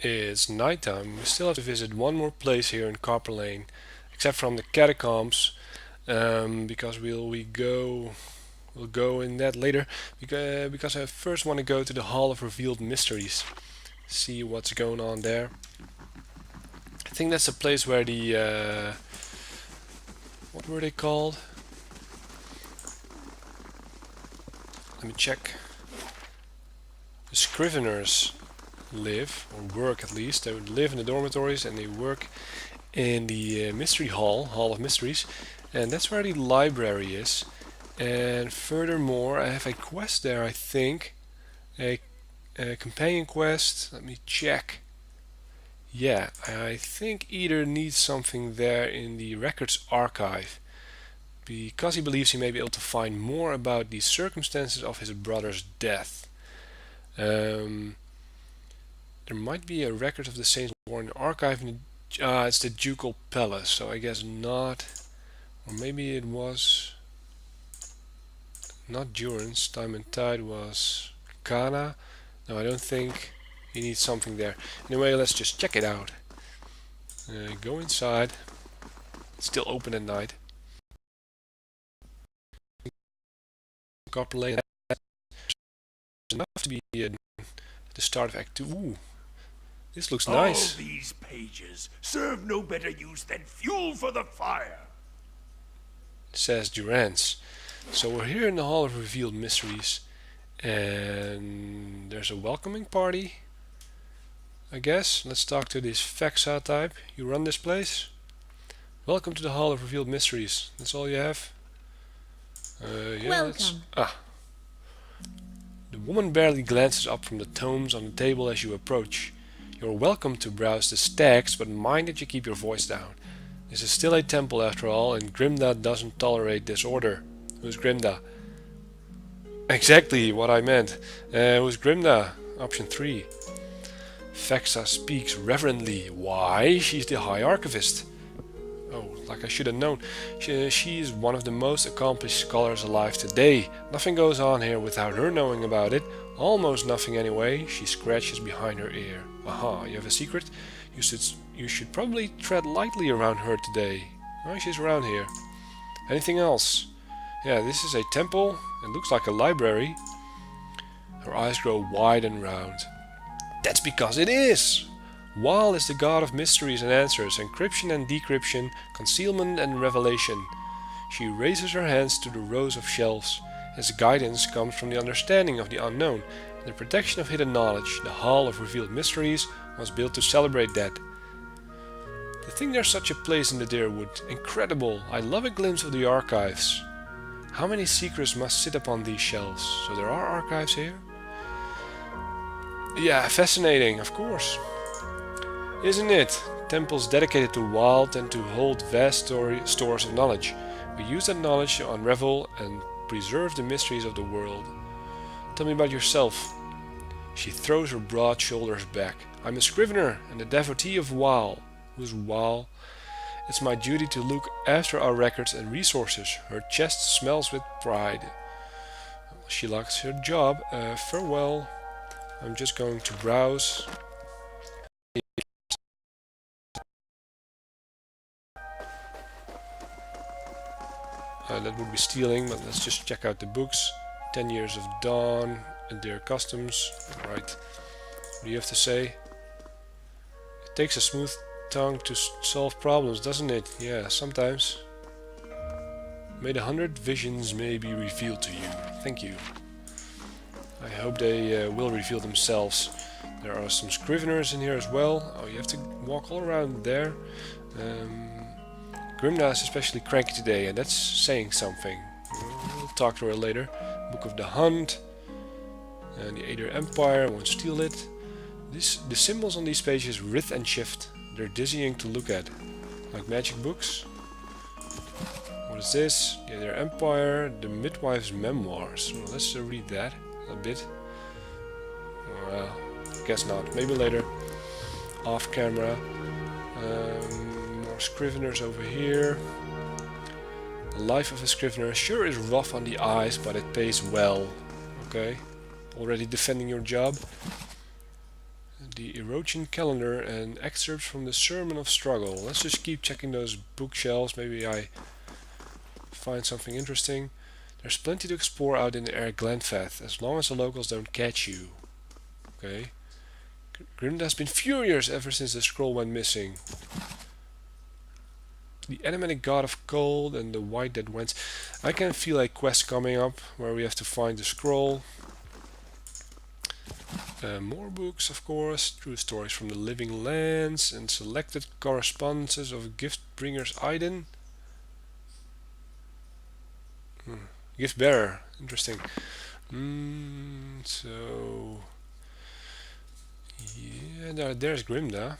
It's nighttime. We still have to visit one more place here in Copper Lane, except from the catacombs, because we'll go in that later. Because I first want to go to the Hall of Revealed Mysteries, see what's going on there. I think that's the place where the what were they called? Let me check. The Scriveners live, or work at least. They would live in the dormitories and they work in the Mystery Hall, Hall of Mysteries, and that's where the library is. And furthermore, I have a quest there, I think. A companion quest. Let me check. Yeah, I think Eder needs something there in the records archive, because he believes he may be able to find more about the circumstances of his brother's death. Um, there might be a record of the Saints Born archive in the, it's the Ducal Palace, so I guess not. Or maybe it was not Durance. Time and Tide was Kana. No, I don't think he needs something there. Anyway, let's just check it out. Go inside. It's still open at night. Copper Lane enough to be at the start of Act 2. Ooh, this looks nice. All these pages serve no better use than fuel for the fire, Says Durance. So we're here in the Hall of Revealed Mysteries, and there's a welcoming party, I guess. Let's talk to this Fexa type. You run this place? Welcome to the Hall of Revealed Mysteries. That's all you have? Yeah, Welcome. The woman barely glances up from the tomes on the table as you approach. You're welcome to browse the stacks, but mind that you keep your voice down. This is still a temple after all, and Grimda doesn't tolerate disorder. Who's Grimda? Exactly what I meant. Who's Grimda? Option 3. Fexa speaks reverently. Why? She's the High Archivist. Oh, like I should have known. She is one of the most accomplished scholars alive today. Nothing goes on here without her knowing about it. Almost nothing anyway. She scratches behind her ear. Aha, you have a secret? You should probably tread lightly around her today. Oh, she's around here. Anything else? Yeah, this is a temple. It looks like a library. Her eyes grow wide and round. That's because it is! Wal is the god of mysteries and answers, encryption and decryption, concealment and revelation. She raises her hands to the rows of shelves. Its guidance comes from the understanding of the unknown and the protection of hidden knowledge. The Hall of Revealed Mysteries was built to celebrate that. To think there's such a place in the Deerwood. Incredible! I love a glimpse of the archives. How many secrets must sit upon these shelves? So there are archives here? Yeah, fascinating, of course. Isn't it? Temples dedicated to wild and to hold vast stores of knowledge. We use that knowledge to unravel and preserve the mysteries of the world. Tell me about yourself. She throws her broad shoulders back. I'm a scrivener and a devotee of Wal. Who's Wal? It's my duty to look after our records and resources. Her chest smells with pride. She likes her job. Farewell. I'm just going to browse. That would be stealing, but let's just check out the books. 10 Years of Dawn, and their customs. Right. What do you have to say? It takes a smooth tongue to solve problems, doesn't it? Yeah, sometimes. May the 100 visions may be revealed to you. Thank you. I hope they will reveal themselves. There are some scriveners in here as well. Oh, you have to walk all around there. Grimna is especially cranky today, and that's saying something. We'll talk to her later. Book of the Hunt. And the Aether Empire, won't steal it. The symbols on these pages writhe and shift. They're dizzying to look at. Like magic books. What is this? The Aether Empire, the Midwife's Memoirs. Well, let's read that a bit. Well, guess not. Maybe later. Off camera. More scriveners over here. The life of a scrivener sure is rough on the eyes, but it pays well. Okay. Already defending your job. the Erosion calendar and excerpts from the Sermon of Struggle. Let's just keep checking those bookshelves. Maybe I find something interesting. There's plenty to explore out in the air Glenfeth, as long as the locals don't catch you. Okay. Grimda has been furious ever since the scroll went missing. The enigmatic god of cold and the white that went. I can feel a quest coming up where we have to find the scroll. More books, of course, true stories from the living lands and selected correspondences of gift bringers Aiden. Gift bearer, interesting. So yeah, there's Grimda.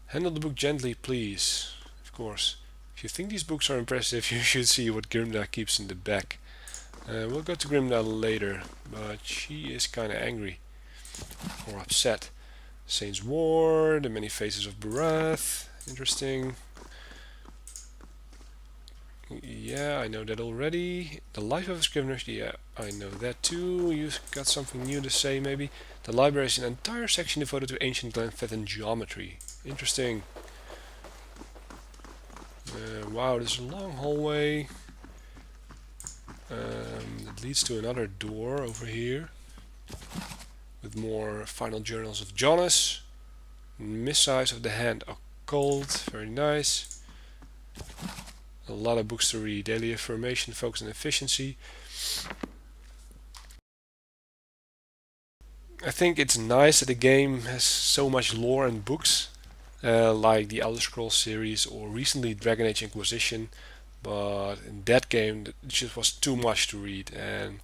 Handle the book gently, please. Of course. If you think these books are impressive, you should see what Grimda keeps in the back. We'll go to Grimda later, but she is kinda angry. Or upset. Saint's War, the many faces of Barath. Interesting. Yeah, I know that already. The life of a scrivener, yeah, I know that too. You've got something new to say, maybe. The library is an entire section devoted to ancient Glenfethan geometry. Interesting. Wow, there's a long hallway that leads to another door over here with more final journals of Jonas. Missiles of the Hand Occult, very nice. A lot of books to read. Daily Affirmation, Focus and Efficiency. I think it's nice that the game has so much lore and books, like the Elder Scrolls series or recently Dragon Age Inquisition, but in that game it just was too much to read, and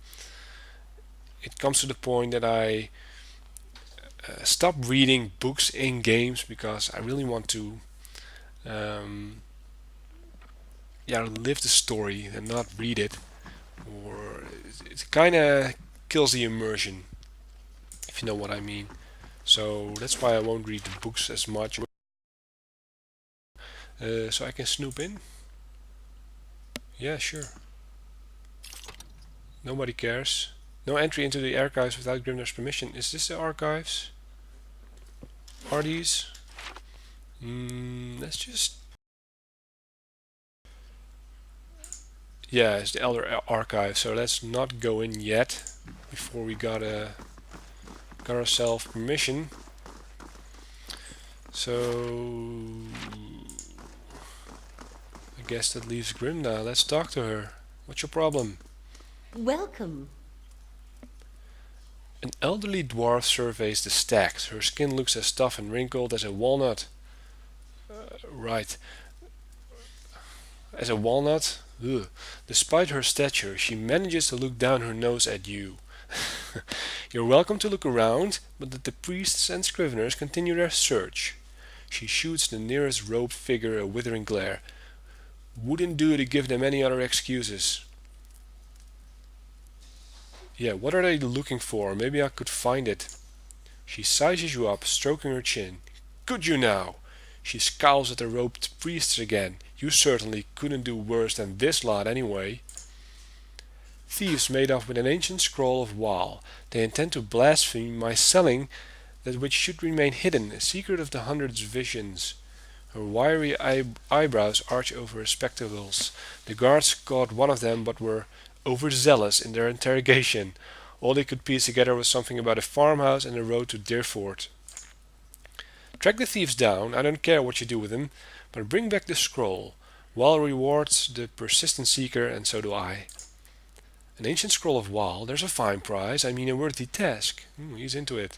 it comes to the point that I stop reading books in games because I really want to live the story and not read it, or it kind of kills the immersion, if you know what I mean. So that's why I won't read the books as much. So I can snoop in. Yeah, sure. Nobody cares. No entry into the archives without Grimdar's permission. Is this the archives? Are these? Let's just... Yeah, it's the Elder Archive, so let's not go in yet before we got ourselves permission. So I guess that leaves Grimda. Let's talk to her. What's your problem? Welcome. An elderly dwarf surveys the stacks. Her skin looks as tough and wrinkled as a walnut. Right. As a walnut? Ugh. Despite her stature, she manages to look down her nose at you. You're welcome to look around, but the priests and scriveners continue their search. She shoots the nearest robed figure a withering glare. Wouldn't do to give them any other excuses. Yeah, what are they looking for? Maybe I could find it. She sizes you up, stroking her chin. Could you now? She scowls at the robed priests again. You certainly couldn't do worse than this lot anyway. Thieves made off with an ancient scroll of Wal. They intend to blaspheme my selling that which should remain hidden, a secret of the hundred's visions. Her wiry eyebrows arch over her spectacles. The guards caught one of them, but were overzealous in their interrogation. All they could piece together was something about a farmhouse and a road to Deerford. Track the thieves down, I don't care what you do with them, but bring back the scroll. Wal rewards the persistent seeker, and so do I. An ancient scroll of Wal, there's a fine prize, I mean a worthy task. He's into it.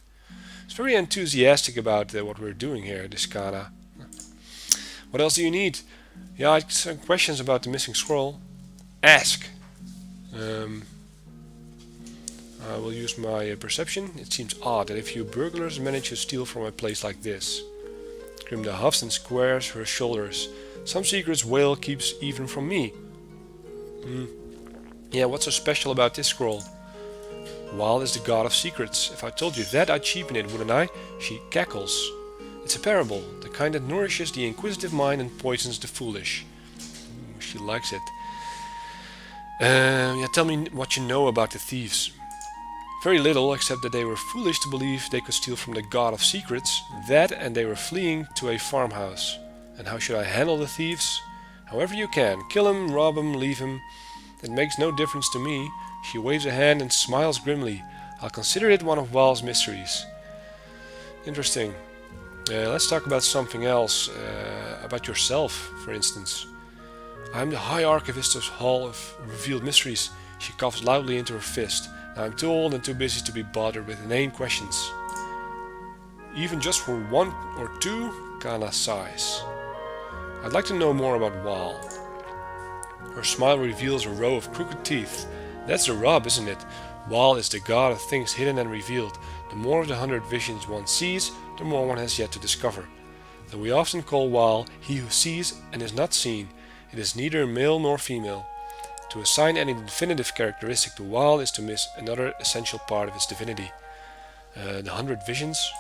He's very enthusiastic about what we're doing here, this Kana. What else do you need? Yeah, I had some questions about the missing scroll. Ask! I will use my perception. It seems odd that a few burglars manage to steal from a place like this. Grimda huffs and squares her shoulders. Some secrets Whale keeps even from me. Yeah, what's so special about this scroll? Wal is the god of secrets. If I told you that, I'd cheapen it, wouldn't I? She cackles. It's a parable, the kind that nourishes the inquisitive mind and poisons the foolish. She likes it. Yeah, tell me what you know about the thieves. Very little, except that they were foolish to believe they could steal from the god of secrets. That, and they were fleeing to a farmhouse. And how should I handle the thieves? However you can. Kill him, rob him, leave him. It makes no difference to me. She waves a hand and smiles grimly. I'll consider it one of Waal's mysteries. Interesting. Let's talk about something else. About yourself, for instance. I'm the High Archivist of Hall of Revealed Mysteries. She coughs loudly into her fist. I'm too old and too busy to be bothered with inane questions. Even just for one or two, Kana sighs. I'd like to know more about Waal. Her smile reveals a row of crooked teeth. That's the rub, isn't it? Waal is the god of things hidden and revealed. The more of the 100 visions one sees, the more one has yet to discover. Though we often call Waal he who sees and is not seen, it is neither male nor female. To assign any definitive characteristic to Waal is to miss another essential part of its divinity. The 100 visions?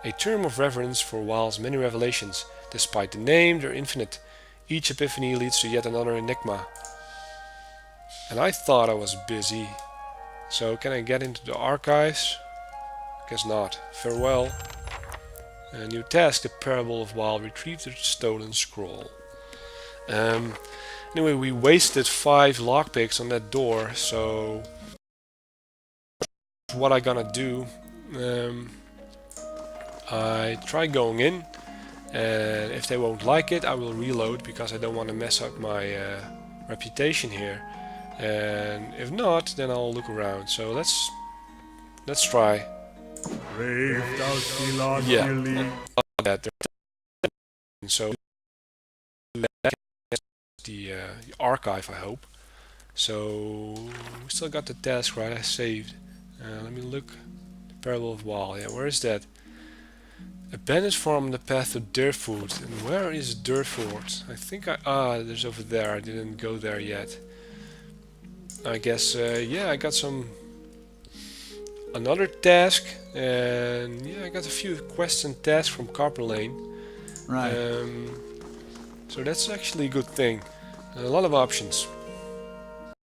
A term of reverence for Waal's many revelations. Despite the name, they're infinite. Each epiphany leads to yet another enigma. And I thought I was busy. So can I get into the archives? Guess not. Farewell. A new task, the Parable of Waal. Retrieve the stolen scroll. Anyway, we wasted 5 lockpicks on that door, so what I gonna do? I try going in, and if they won't like it, I will reload because I don't want to mess up my reputation here. And if not, then I'll look around. So let's try. Yeah, that. So the archive, I hope. So we still got the task right. I saved. Let me look. The Parable of Waal. Yeah, where is that? A bandit farm on the path to Durford. And where is Durford? I think there's over there. I didn't go there yet. I guess yeah, I got another task, and yeah, I got a few quests and tasks from Carper Lane. Right. So that's actually a good thing. A lot of options.